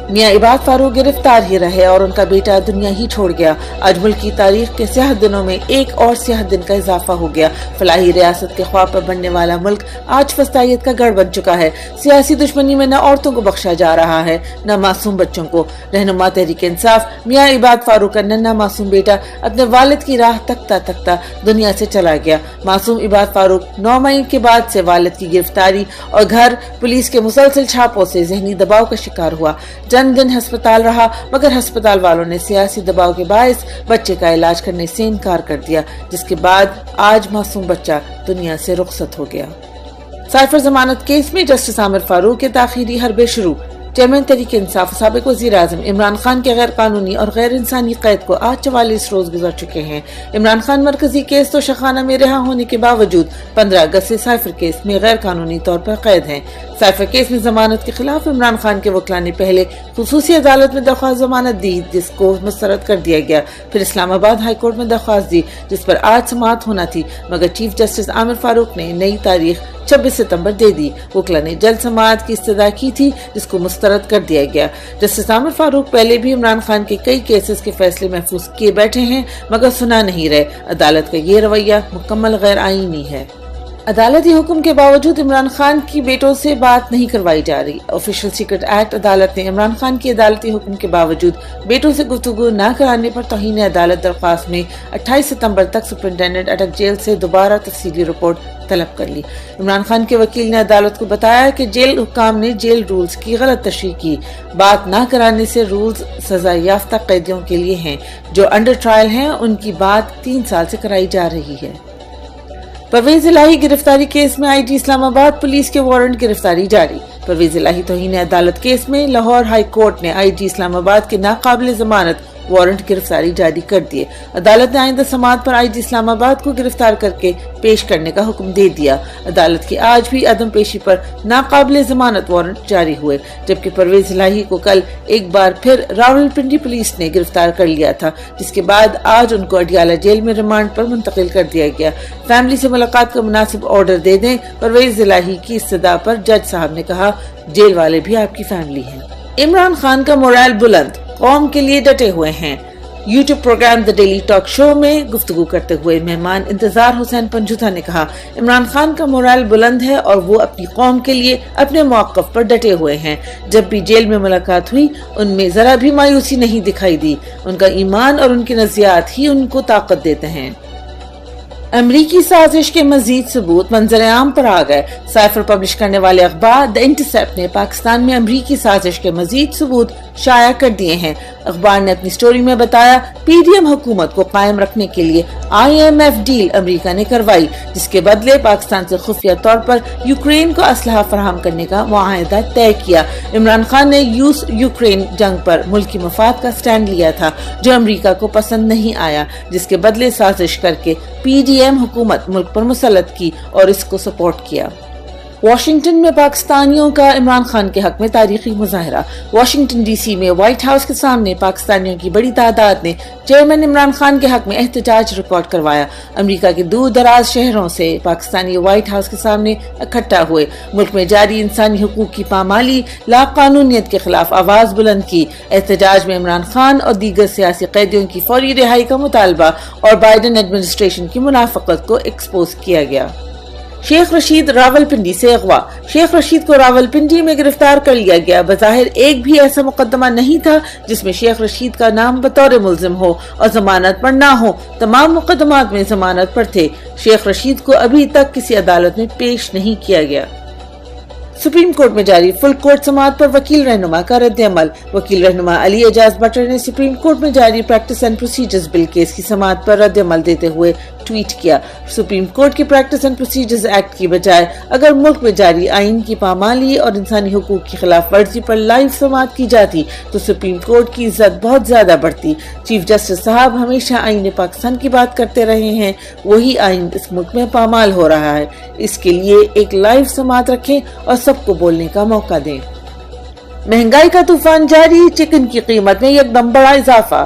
میاں عباد فاروق گرفتار ہی رہے اور ان کا بیٹا دنیا ہی چھوڑ گیا۔ آج ملک کی تاریخ کے سیاہ دنوں میں ایک اور سیاہ دن کا اضافہ ہو گیا۔ فلاحی ریاست کے خواب پر بننے والا ملک آج فسطائیت کا گڑھ بن چکا ہے۔ سیاسی دشمنی میں نہ عورتوں کو بخشا جا رہا ہے نہ معصوم بچوں کو۔ رہنما تحریک انصاف میاں عباد فاروق کا ننھا معصوم بیٹا اپنے والد کی راہ تکتا تکتا دنیا سے چلا گیا۔ معصوم عباد فاروق 9 مئی کے بعد سے والد کی گرفتاری اور گھر پولیس کے مسلسل چھاپوں سے ذہنی دباؤ کا شکار ہوا۔ چند دن ہسپتال رہا مگر ہسپتال والوں نے سیاسی دباؤ کے باعث بچے کا علاج کرنے سے انکار کر دیا، جس کے بعد آج معصوم بچہ دنیا سے رخصت ہو گیا۔ سائفر ضمانت کیس میں جسٹس عامر فاروق کے تاخیری حربے شروع۔ چیئرمین تحریک انصاف سابق وزیر اعظم عمران خان کے غیر قانونی اور غیر انسانی قید کو آج 44 روز گزر چکے ہیں۔ عمران خان مرکزی کیس تو شخانہ میں رہا ہونے کے باوجود 15 اگست سے سائفر کیس میں غیر قانونی طور پر قید ہیں۔ سائفر کیس میں ضمانت کے خلاف عمران خان کے وکلاء نے پہلے خصوصی عدالت میں درخواست ضمانت دی، جس کو مسترد کر دیا گیا، پھر اسلام آباد ہائی کورٹ میں درخواست دی جس پر آج سماعت ہونا تھی، مگر چیف جسٹس عامر فاروق نے نئی تاریخ 26 ستمبر دے دی۔ وکلاء نے جلد سماعت کی استدعا کی تھی، جس کو مسترد کر دیا گیا۔ جسٹس عامر فاروق پہلے بھی عمران خان کے کئی کیسز کے فیصلے محفوظ کیے بیٹھے ہیں مگر سنا نہیں رہے۔ عدالت کا یہ رویہ مکمل غیر آئینی ہے۔ عدالتی حکم کے باوجود عمران خان کی بیٹوں سے بات نہیں کروائی جا رہی۔ آفیشل سیکرٹ ایکٹ عدالت نے عمران خان کی عدالتی حکم کے باوجود بیٹوں سے گفتگو نہ کرانے پر توہین عدالت درخواست میں 28 ستمبر تک سپرنٹینڈنٹ اٹک جیل سے دوبارہ تفصیلی رپورٹ طلب کر لی۔ عمران خان کے وکیل نے عدالت کو بتایا کہ جیل حکام نے جیل رولز کی غلط تشریح کی۔ بات نہ کرانے سے رولز سزا یافتہ قیدیوں کے لیے ہیں، جو انڈر ٹرائل ہیں، ان کی بات 3 سال سے کرائی جا رہی ہے۔ پرویز الہی گرفتاری کیس میں آئی جی اسلام آباد پولیس کے وارنٹ گرفتاری جاری۔ پرویز الہی توہین عدالت کیس میں لاہور ہائی کورٹ نے آئی جی اسلام آباد کے ناقابل ضمانت وارنٹ گرفتاری جاری کر دیے۔ عدالت نے آئندہ سماعت پر آئی جی اسلام آباد کو گرفتار کر کے پیش کرنے کا حکم دے دیا۔ عدالت کی آج بھی عدم پیشی پر ناقابل ضمانت وارنٹ جاری ہوئے، جبکہ پرویز الہی کو کل ایک بار پھر راولپنڈی پولیس نے گرفتار کر لیا تھا، جس کے بعد آج ان کو اڈیالہ جیل میں ریمانڈ پر منتقل کر دیا گیا۔ فیملی سے ملاقات کا مناسب آرڈر دے دیں، پرویز الہی کی استدعا پر جج صاحب نے کہا، جیل والے بھی آپ کی فیملی ہیں۔ عمران خان کا مورائل بلند، قوم کے لیے ڈٹے ہوئے ہیں۔ YouTube programme the daily talk show میں گفتگو کرتے ہوئے مہمان انتظار حسین پنجوتا نے کہا، عمران خان کا مورائل بلند ہے اور وہ اپنی قوم کے لیے اپنے موقف پر ڈٹے ہوئے ہیں۔ جب بھی جیل میں ملاقات ہوئی ان میں ذرا بھی مایوسی نہیں دکھائی دی۔ ان کا ایمان اور ان کی نظریات ہی ان کو طاقت دیتے ہیں۔ امریکی سازش کے مزید ثبوت منظر عام پر آ گئے۔ سائفر پبلش کرنے والے اخبار دی انٹرسیپٹ نے پاکستان میں امریکی سازش کے مزید ثبوت شائع کر دیے ہیں۔ اخبار نے اپنی سٹوری میں بتایا، پی ڈی ایم حکومت کو قائم رکھنے کے لیے آئی ایم ایف ڈیل امریکہ نے کروائی، جس کے بدلے پاکستان سے خفیہ طور پر یوکرین کو اسلحہ فراہم کرنے کا معاہدہ طے کیا۔ عمران خان نے یوکرین جنگ پر ملکی مفاد کا سٹینڈ لیا تھا، جو امریکہ کو پسند نہیں آیا، جس کے بدلے سازش کر کے پی ڈی ایم حکومت ملک پر مسلط کی اور اس کو سپورٹ کیا۔ واشنگٹن میں پاکستانیوں کا عمران خان کے حق میں تاریخی مظاہرہ۔ واشنگٹن ڈی سی میں وائٹ ہاؤس کے سامنے پاکستانیوں کی بڑی تعداد نے چیئرمین عمران خان کے حق میں احتجاج ریکارڈ کروایا۔ امریکہ کے دور دراز شہروں سے پاکستانی وائٹ ہاؤس کے سامنے اکٹھا ہوئے، ملک میں جاری انسانی حقوق کی پامالی، لاقانونیت کے خلاف آواز بلند کی۔ احتجاج میں عمران خان اور دیگر سیاسی قیدیوں کی فوری رہائی کا مطالبہ اور بائیڈن ایڈمنسٹریشن کی منافقت کو ایکسپوز کیا گیا۔ شیخ رشید راولپنڈی سے اغوا۔ شیخ رشید کو راولپنڈی میں گرفتار کر لیا گیا۔ بظاہر ایک بھی ایسا مقدمہ نہیں تھا جس میں شیخ رشید کا نام بطور ملزم ہو اور ضمانت پر نہ ہو۔ تمام مقدمات میں ضمانت پر تھے۔ شیخ رشید کو ابھی تک کسی عدالت میں پیش نہیں کیا گیا۔ سپریم کورٹ میں جاری فل کورٹ سماعت پر وکیل رہنما کا رد عمل۔ وکیل رہنما علی اعجاز بٹر نے سپریم کورٹ میں جاری practice and procedures bill case کی سماعت پر رد عمل دیتے ہوئے ٹویٹ کیا، سپریم کورٹ کی پریکٹس اینڈ پروسیجرز ایکٹ کی بجائے اگر ملک میں جاری آئین کی پامالی اور انسانی حقوق کی خلاف ورزی پر لائیو سماعت کی جاتی تو سپریم کورٹ کی عزت بہت زیادہ بڑھتی۔ چیف جسٹس صاحب ہمیشہ آئین پاکستان کی بات کرتے رہے ہیں، وہی آئین اس ملک میں پامال ہو رہا ہے۔ اس کے لیے ایک لائیو سماعت رکھیں اور سب کو بولنے کا موقع دیں۔ مہنگائی کا طوفان جاری، چکن کی قیمت میں یکدم بڑا اضافہ۔